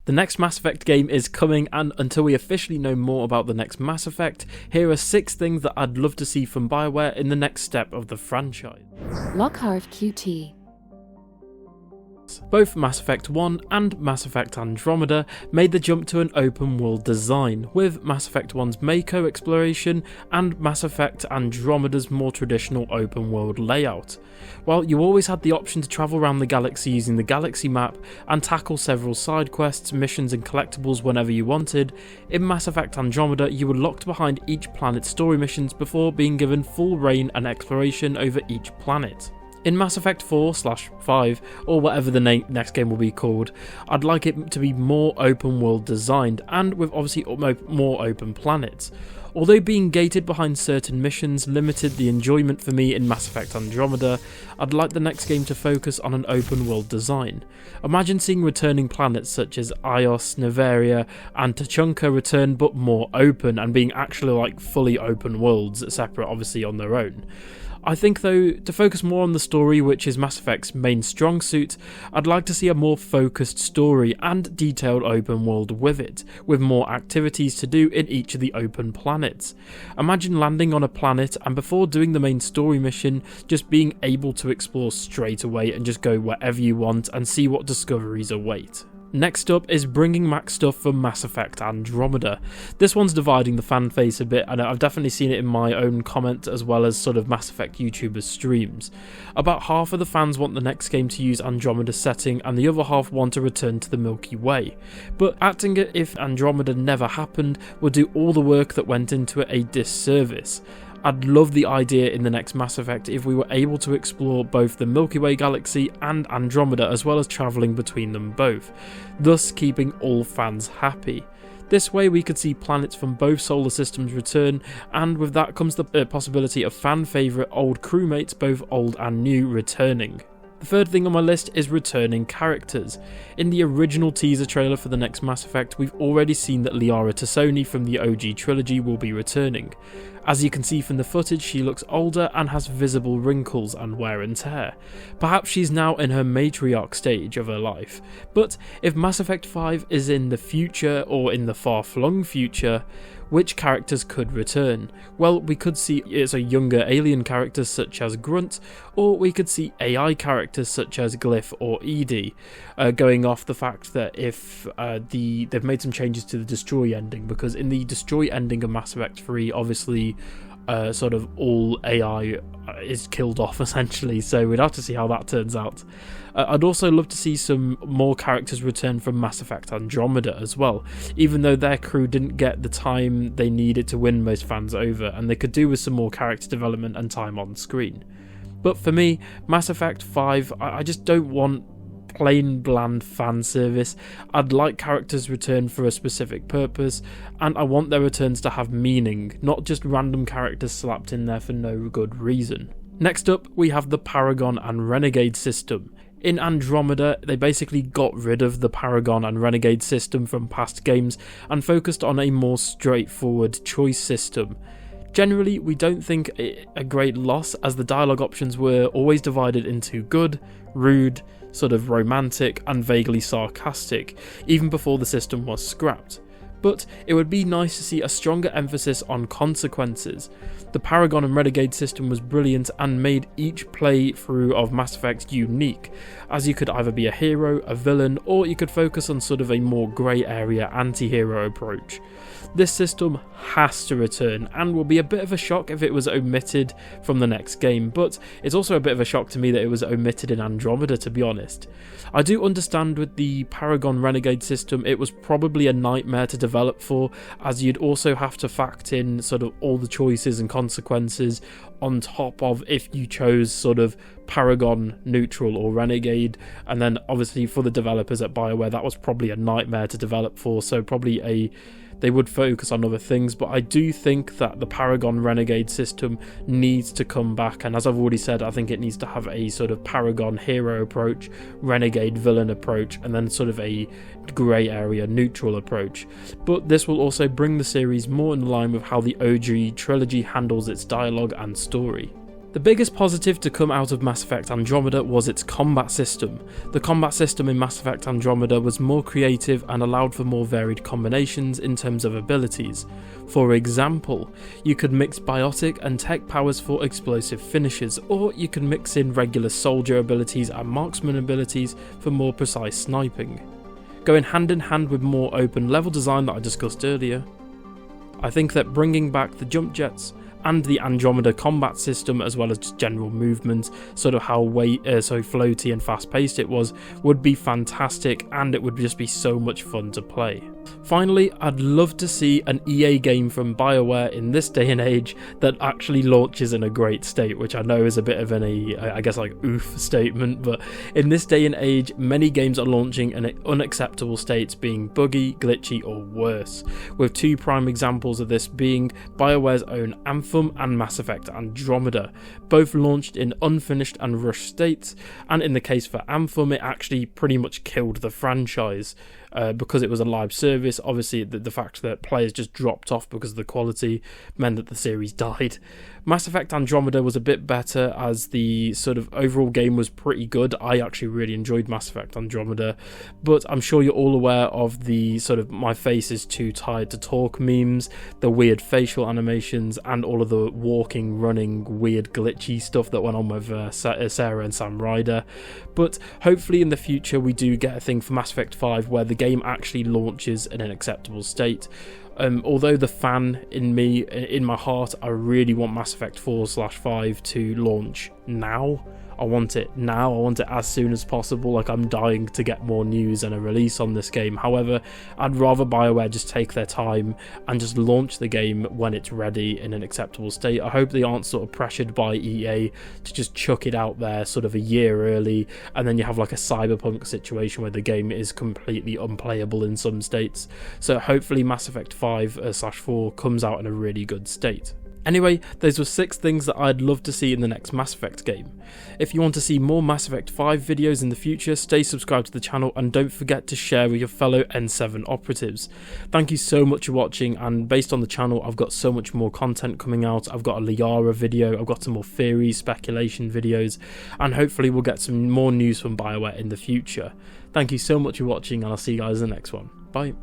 The next Mass Effect game is coming, and until we officially know more about the next Mass Effect, here are 6 things that I'd love to see from Bioware in the next step of the franchise. Lockhart QT. Both Mass Effect 1 and Mass Effect Andromeda made the jump to an open world design, with Mass Effect 1's Mako exploration and Mass Effect Andromeda's more traditional open world layout. While you always had the option to travel around the galaxy using the galaxy map and tackle several side quests, missions and collectibles whenever you wanted, in Mass Effect Andromeda you were locked behind each planet's story missions before being given full reign and exploration over each planet. In Mass Effect 4/5, or whatever the next game will be called, I'd like it to be more open world designed, and with obviously more open planets. Although being gated behind certain missions limited the enjoyment for me in Mass Effect Andromeda, I'd like the next game to focus on an open world design. Imagine seeing returning planets such as Ios, Neveria and Tachanka return, but more open and being actually like fully open worlds, separate obviously on their own. I think though, to focus more on the story, which is Mass Effect's main strong suit, I'd like to see a more focused story and detailed open world with it, with more activities to do in each of the open planets. Imagine landing on a planet and before doing the main story mission, just being able to explore straight away and just go wherever you want and see what discoveries await. Next up is bringing back stuff from Mass Effect Andromeda. This one's dividing the fan face a bit, and I've definitely seen it in my own comment as well as sort of Mass Effect YouTubers' streams. About half of the fans want the next game to use Andromeda's setting and the other half want to return to the Milky Way. But acting it if Andromeda never happened would do all the work that went into it a disservice. I'd love the idea in the next Mass Effect if we were able to explore both the Milky Way galaxy and Andromeda as well as travelling between them both, thus keeping all fans happy. This way we could see planets from both solar systems return, and with that comes the possibility of fan favourite old crewmates, both old and new, returning. The third thing on my list is returning characters. In the original teaser trailer for the next Mass Effect, we've already seen that Liara T'Soni from the OG trilogy will be returning. As you can see from the footage, she looks older and has visible wrinkles and wear and tear. Perhaps she's now in her matriarch stage of her life. But if Mass Effect 5 is in the future or in the far-flung future, which characters could return? Well, we could see it's a younger alien characters such as Grunt, or we could see AI characters such as Glyph or EDI, going off the fact that if they've made some changes to the Destroy ending, because in the Destroy ending of Mass Effect 3, obviously sort of all AI is killed off essentially, so we'd have to see how that turns out. I'd also love to see some more characters return from Mass Effect Andromeda as well, even though their crew didn't get the time they needed to win most fans over, and they could do with some more character development and time on screen. But for me, Mass Effect 5, I just don't want plain bland fan service. I'd like characters return for a specific purpose, and I want their returns to have meaning, not just random characters slapped in there for no good reason. Next up, we have the Paragon and Renegade system. In Andromeda, they basically got rid of the Paragon and Renegade system from past games and focused on a more straightforward choice system. Generally, we don't think it a great loss, as the dialogue options were always divided into good, rude, sort of romantic and vaguely sarcastic, even before the system was scrapped. But it would be nice to see a stronger emphasis on consequences. The Paragon and Renegade system was brilliant and made each playthrough of Mass Effect unique, as you could either be a hero, a villain, or you could focus on sort of a more grey area anti-hero approach. This system has to return, and will be a bit of a shock if it was omitted from the next game, but it's also a bit of a shock to me that it was omitted in Andromeda, to be honest. I do understand with the Paragon Renegade system it was probably a nightmare to develop for, as you'd also have to factor in sort of all the choices and consequences on top of if you chose sort of Paragon, Neutral or Renegade, and then obviously for the developers at Bioware that was probably a nightmare to develop for, so probably they would focus on other things. But I do think that the Paragon Renegade system needs to come back, and as I've already said, I think it needs to have a sort of Paragon hero approach, Renegade villain approach, and then sort of a grey area neutral approach. But this will also bring the series more in line with how the OG trilogy handles its dialogue and story. The biggest positive to come out of Mass Effect Andromeda was its combat system. The combat system in Mass Effect Andromeda was more creative and allowed for more varied combinations in terms of abilities. For example, you could mix biotic and tech powers for explosive finishes, or you can mix in regular soldier abilities and marksman abilities for more precise sniping, going hand in hand with more open level design that I discussed earlier. I think that bringing back the jump jets and the Andromeda combat system, as well as just general movement, sort of how so floaty and fast paced it was, would be fantastic, and it would just be so much fun to play. Finally, I'd love to see an EA game from Bioware in this day and age that actually launches in a great state, which I know is a bit of oof statement, but in this day and age, many games are launching in unacceptable states, being buggy, glitchy, or worse, with two prime examples of this being Bioware's own Anthem and Mass Effect Andromeda, both launched in unfinished and rushed states, and in the case for Anthem, it actually pretty much killed the franchise. Because it was a live service, obviously the fact that players just dropped off because of the quality meant that the series died. Mass Effect Andromeda was a bit better, as the sort of overall game was pretty good. I actually really enjoyed Mass Effect Andromeda, but I'm sure you're all aware of the sort of "my face is too tired to talk" memes, the weird facial animations, and all of the walking, running, weird glitchy stuff that went on with Sarah and Sam Ryder. But hopefully in the future we do get a thing for Mass Effect 5 where the game actually launches in an acceptable state. Although the fan in me, in my heart, I really want Mass Effect 4/5 to launch now. I want it now. I want it as soon as possible. Like, I'm dying to get more news and a release on this game. However, I'd rather Bioware just take their time and just launch the game when it's ready in an acceptable state. I hope they aren't sort of pressured by EA to just chuck it out there sort of a year early, and then you have like a Cyberpunk situation where the game is completely unplayable in some states. So hopefully Mass Effect 5/4 comes out in a really good state. Anyway, those were 6 things that I'd love to see in the next Mass Effect game. If you want to see more Mass Effect 5 videos in the future, stay subscribed to the channel and don't forget to share with your fellow N7 operatives. Thank you so much for watching, and based on the channel I've got so much more content coming out. I've got a Liara video, I've got some more theories, speculation videos, and hopefully we'll get some more news from Bioware in the future. Thank you so much for watching, and I'll see you guys in the next one. Bye.